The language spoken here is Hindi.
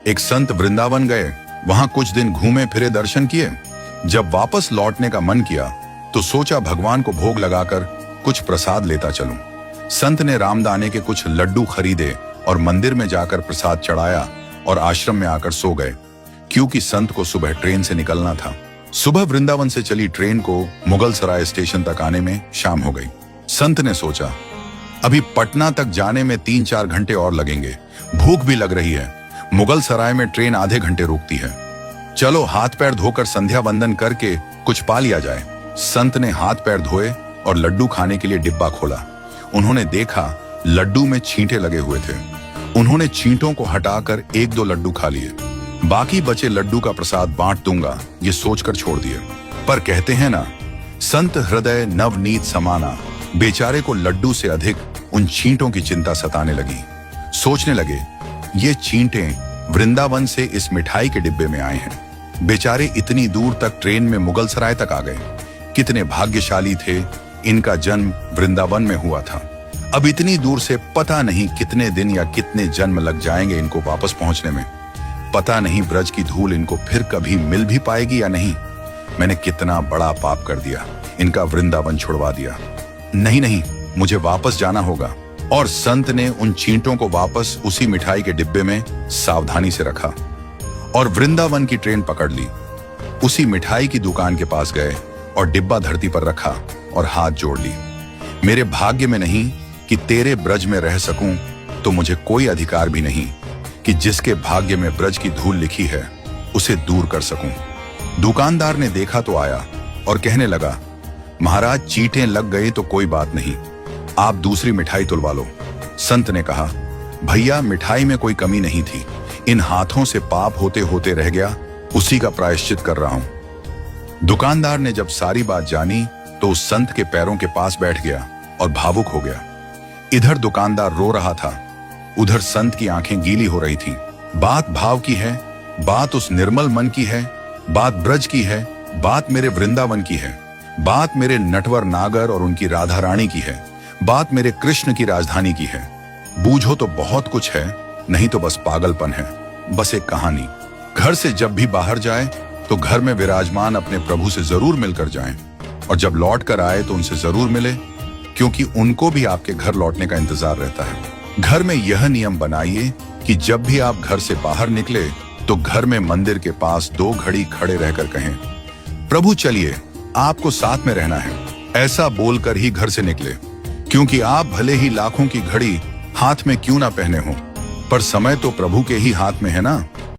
एक संत वृंदावन गए, वहां कुछ दिन घूमे फिरे, दर्शन किए। जब वापस लौटने का मन किया तो सोचा भगवान को भोग लगाकर कुछ प्रसाद लेता चलूं। संत ने रामदाने के कुछ लड्डू खरीदे और मंदिर में जाकर प्रसाद चढ़ाया और आश्रम में आकर सो गए, क्योंकि संत को सुबह ट्रेन से निकलना था। सुबह वृंदावन से चली ट्रेन को मुगल सराय स्टेशन तक आने में शाम हो गई। संत ने सोचा अभी पटना तक जाने में 3-4 घंटे और लगेंगे, भूख भी लग रही है। मुगल सराय में ट्रेन आधे घंटे रुकती है, चलो हाथ पैर धोकर संध्या वंदन करके कुछ पा लिया जाए। संत ने हाथ पैर धोए और लड्डू खाने के लिए डिब्बा खोला। उन्होंने देखा लड्डू में छींटे लगे हुए थे। उन्होंने छींटों को हटाकर 1-2 लड्डू खा लिए। बाकी बचे लड्डू का प्रसाद बांट दूंगा ये सोचकर छोड़ दिए। पर कहते हैं ना, संत हृदय नवनीत समाना। बेचारे को लड्डू से अधिक उन छींटों की चिंता सताने लगी। सोचने लगे ये छींटे वृंदावन से इस मिठाई के डिब्बे में आए हैं। बेचारे इतनी दूर तक ट्रेन में मुगल सराय तक आ गए। कितने भाग्यशाली थे, इनका जन्म वृंदावन में हुआ था। अब इतनी दूर से पता नहीं कितने दिन या कितने जन्म लग जाएंगे इनको वापस पहुंचने में। पता नहीं ब्रज की धूल इनको फिर कभी मिल भी पाएगी या नहीं। मैंने कितना बड़ा पाप कर दिया, इनका वृंदावन छुड़वा दिया। नहीं, मुझे वापस जाना होगा। और संत ने उन छींटों को वापस उसी मिठाई के डिब्बे में सावधानी से रखा और वृंदावन की ट्रेन पकड़ ली। उसी मिठाई की दुकान के पास गए और डिब्बा धरती पर रखा और हाथ जोड़ ली। मेरे भाग्य में नहीं कि तेरे ब्रज में रह सकूं, तो मुझे कोई अधिकार भी नहीं कि जिसके भाग्य में ब्रज की धूल लिखी है उसे दूर कर सकूं। दुकानदार ने देखा तो आया और कहने लगा, महाराज चींटें लग गई तो कोई बात नहीं, आप दूसरी मिठाई तुलवा लो। संत ने कहा, भैया मिठाई में कोई कमी नहीं थी, इन हाथों से पाप होते होते रह गया, उसी का प्रायश्चित कर रहा हूं। दुकानदार ने जब सारी बात जानी तो उस संत के पैरों के पास बैठ गया और भावुक हो गया। इधर दुकानदार रो रहा था, उधर संत की आंखें गीली हो रही थीं। बात भाव की है, बात उस निर्मल मन की है, बात ब्रज की है, बात मेरे वृंदावन की है, बात मेरे नटवर नागर और उनकी राधा रानी की है, बात मेरे कृष्ण की राजधानी की है। बूझो तो बहुत कुछ है, नहीं तो बस पागलपन है, बस एक कहानी। घर से जब भी बाहर जाए तो घर में विराजमान अपने प्रभु से जरूर मिलकर जाएं, और जब लौट कर आए तो उनसे जरूर मिले, क्योंकि उनको भी आपके घर लौटने का इंतजार रहता है। घर में यह नियम बनाइए कि जब भी आप घर से बाहर निकले तो घर में मंदिर के पास 2 घड़ी खड़े रहकर कहें, प्रभु चलिए आपको साथ में रहना है। ऐसा बोलकर ही घर से निकले, क्योंकि आप भले ही लाखों की घड़ी हाथ में क्यों ना पहने हो, पर समय तो प्रभु के ही हाथ में है ना।